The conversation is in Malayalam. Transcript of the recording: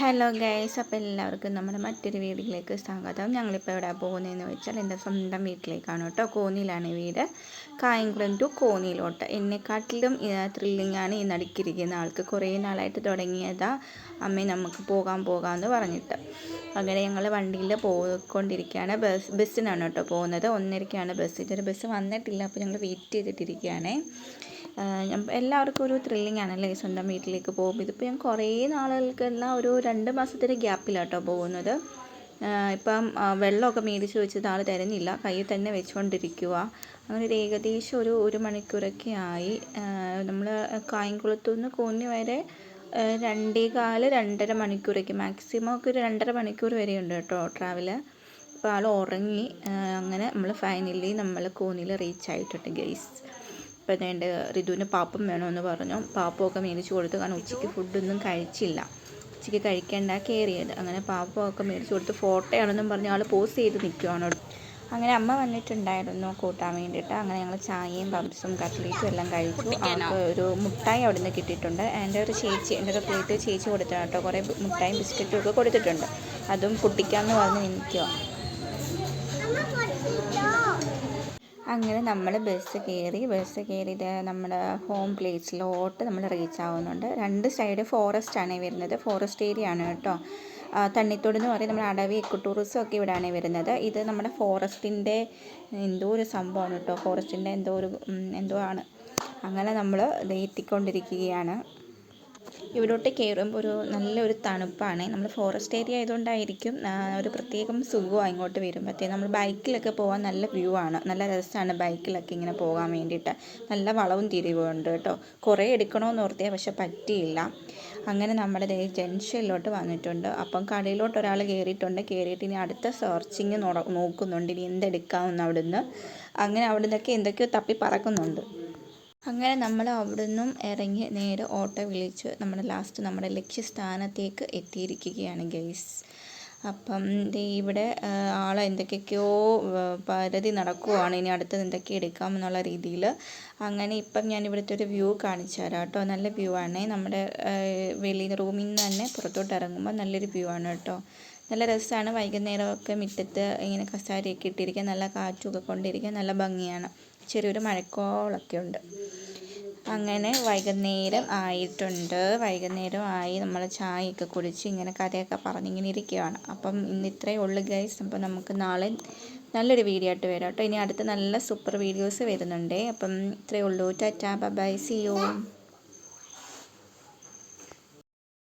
ഹലോ ഗൈസ്, അപ്പോൾ എല്ലാവർക്കും നമ്മുടെ മറ്റൊരു വീട്ടിലേക്ക് സ്വാഗതം. ഞങ്ങളിപ്പോൾ എവിടെ പോകുന്നതെന്ന് വെച്ചാൽ എൻ്റെ സ്വന്തം വീട്ടിലേക്കാണ് കേട്ടോ. കോന്നിയിലാണ് വീട്. കായംകുളം ടു കോന്നിയിലോട്ട്. എന്നെക്കാട്ടിലും ത്രില്ലിങ്ങാണ് ഈ നടുക്കിരിക്കുന്ന ആൾക്ക്. കുറേ നാളായിട്ട് തുടങ്ങിയതാ അമ്മേ നമുക്ക് പോകാമെന്ന് പറഞ്ഞിട്ട്. അങ്ങനെ ഞങ്ങൾ വണ്ടിയിൽ പോയിക്കൊണ്ടിരിക്കുകയാണ്. ബസ്സിനാണ് കേട്ടോ പോകുന്നത്. 1:30ക്കാണ് ബസ്. ഇതൊരു ബസ് വന്നിട്ടില്ല, അപ്പോൾ ഞങ്ങൾ വെയിറ്റ് ചെയ്തിട്ടിരിക്കുകയാണേ. എല്ലാവർക്കും ഒരു ത്രില്ലിംഗ് ആണല്ലേ സ്വന്തം വീട്ടിലേക്ക് പോകുമ്പോൾ. ഇതിപ്പോൾ ഞാൻ കുറേ നാളുകൾക്കെല്ലാം ഒരു 2 മാസത്തിൻ്റെ ഗ്യാപ്പിലാട്ടോ പോകുന്നത്. ഇപ്പം വെള്ളമൊക്കെ മേടിച്ച് വെച്ചത് ആൾ തരുന്നില്ല, കയ്യിൽ തന്നെ വെച്ചുകൊണ്ടിരിക്കുക. അങ്ങനെ ഒരു ഏകദേശം ഒരു മണിക്കൂറൊക്കെ ആയി. നമ്മൾ കായംകുളത്തുനിന്ന് കോന്നി വരെ 2.25-2.5 മണിക്കൂറൊക്കെ, മാക്സിമം ഒക്കെ ഒരു 2.5 മണിക്കൂർ വരെയുണ്ട് കേട്ടോ ട്രാവല്. അപ്പോൾ ആൾ ഉറങ്ങി. അങ്ങനെ നമ്മൾ കോന്നിയിൽ റീച്ച് ആയിട്ടുണ്ട് ഗൈസ്. ഇപ്പോൾ വേണ്ട ഋതുവിന് പാപ്പം വേണമെന്ന് പറഞ്ഞു. പാപ്പമൊക്കെ മേടിച്ച് കൊടുത്തു, കാരണം ഉച്ചയ്ക്ക് ഫുഡൊന്നും കഴിച്ചില്ല. ഉച്ചയ്ക്ക് കഴിക്കേണ്ട കയറിയത്. അങ്ങനെ പാപ്പമൊക്കെ മേടിച്ച് കൊടുത്ത് ഫോട്ടോയാണെന്നും പറഞ്ഞ് ആൾ പോസ് ചെയ്ത് നിൽക്കുകയാണ്. അങ്ങനെ അമ്മ വന്നിട്ടുണ്ടായിരുന്നു കൂട്ടാൻ വേണ്ടിയിട്ട്. അങ്ങനെ ഞങ്ങൾ ചായയും പപ്സും കട്ട്ലേറ്റും എല്ലാം കഴിച്ചു. അവർക്ക് ഒരു മുട്ടായി അവിടെ നിന്ന് കിട്ടിയിട്ടുണ്ട്. എൻ്റെ ഒരു പ്ലേറ്റ് ചേച്ചി കൊടുത്തിട്ടുണ്ട് കേട്ടോ. കുറേ മുട്ടായും ബിസ്ക്കറ്റും ഒക്കെ കൊടുത്തിട്ടുണ്ട്. അതും പൊട്ടിക്കാമെന്ന് പറഞ്ഞ് നിൽക്കുക. അങ്ങനെ നമ്മൾ ബസ് കയറി നമ്മുടെ ഹോം പ്ലേസിലോട്ട് നമ്മൾ റീച്ച് ആവുന്നുണ്ട്. 2 സൈഡ് ഫോറസ്റ്റാണ് വരുന്നത്. ഫോറസ്റ്റ് ഏരിയ ആണ് കേട്ടോ. തണ്ണിത്തോട് എന്ന് പറയും. നമ്മുടെ അടവി എക്കോ ടൂറിസം ഒക്കെ ഇവിടെയാണ് വരുന്നത്. ഇത് നമ്മുടെ ഫോറസ്റ്റിൻ്റെ എന്തോ ഒരു സംഭവമാണ് കേട്ടോ. ഫോറസ്റ്റിൻ്റെ എന്തോ ആണ്. അങ്ങനെ നമ്മൾ എത്തിക്കൊണ്ടിരിക്കുകയാണ്. ഇവിടോട്ട് കയറുമ്പോൾ നല്ലൊരു തണുപ്പാണ്. നമ്മൾ ഫോറസ്റ്റ് ഏരിയ ആയതുകൊണ്ടായിരിക്കും ഒരു പ്രത്യേകം സുഖമാണ് ഇങ്ങോട്ട് വരുമ്പോഴത്തേക്കും. നമ്മൾ ബൈക്കിലൊക്കെ പോകാൻ നല്ല വ്യൂ ആണ്, നല്ല രസമാണ് ബൈക്കിലൊക്കെ ഇങ്ങനെ പോകാൻ വേണ്ടിയിട്ട്. നല്ല വളവും തിരിവും ഉണ്ട് കേട്ടോ. കുറേ എടുക്കണമെന്ന് ഓർത്തേ, പക്ഷെ പറ്റിയില്ല. അങ്ങനെ നമ്മുടെ ജംഗ്ഷനിലോട്ട് വന്നിട്ടുണ്ട്. അപ്പം കടയിലോട്ട് ഒരാൾ കയറിയിട്ട് ഇനി അടുത്ത സെർച്ചിങ് നോക്കുന്നുണ്ട്, ഇനി എന്തെടുക്കാമെന്ന് അവിടുന്ന്. അങ്ങനെ അവിടുന്നൊക്കെ എന്തൊക്കെയോ തപ്പി പറക്കുന്നുണ്ട്. അങ്ങനെ നമ്മൾ അവിടെ നിന്നും ഇറങ്ങി നേരെ ഓട്ടോ വിളിച്ച് നമ്മുടെ ലക്ഷ്യസ്ഥാനത്തേക്ക് എത്തിയിരിക്കുകയാണ് ഗൈസ്. അപ്പം ഇവിടെ ആൾ എന്തൊക്കെയൊക്കെയോ പരതി നടക്കുവാണ്, ഇനി അടുത്തത് എന്തൊക്കെ എടുക്കാമെന്നുള്ള രീതിയിൽ. അങ്ങനെ ഇപ്പം ഞാൻ ഇവിടുത്തെ ഒരു വ്യൂ കാണിച്ചു തരാം കേട്ടോ. നല്ല വ്യൂ ആണ്. നമ്മുടെ റൂമിൽ നിന്ന് തന്നെ പുറത്തോട്ട് ഇറങ്ങുമ്പോൾ നല്ലൊരു വ്യൂ ആണ് കേട്ടോ. നല്ല രസമാണ്. വൈകുന്നേരമൊക്കെ മുറ്റത്ത് ഇങ്ങനെ കസേരയൊക്കെ ഇട്ടിരിക്കാൻ, നല്ല കാറ്റുമൊക്കെ കൊണ്ടിരിക്കാൻ നല്ല ഭംഗിയാണ്. ചെറിയൊരു മഴക്കോളൊക്കെ ഉണ്ട്. അങ്ങനെ വൈകുന്നേരം ആയി. നമ്മൾ ചായയൊക്കെ കുടിച്ച് ഇങ്ങനെ കഥയൊക്കെ പറഞ്ഞിങ്ങനെ ഇരിക്കുകയാണ്. അപ്പം ഇന്ന് ഇത്രയേ ഉള്ളൂ ഗൈസ്. അപ്പം നമുക്ക് നാളെ നല്ലൊരു വീഡിയോ ആയിട്ട് വരാം കേട്ടോ. ഇനി അടുത്ത നല്ല സൂപ്പർ വീഡിയോസ് വരുന്നുണ്ട്. അപ്പം ഇത്രയേ ഉള്ളൂ. Tata, bye, see U.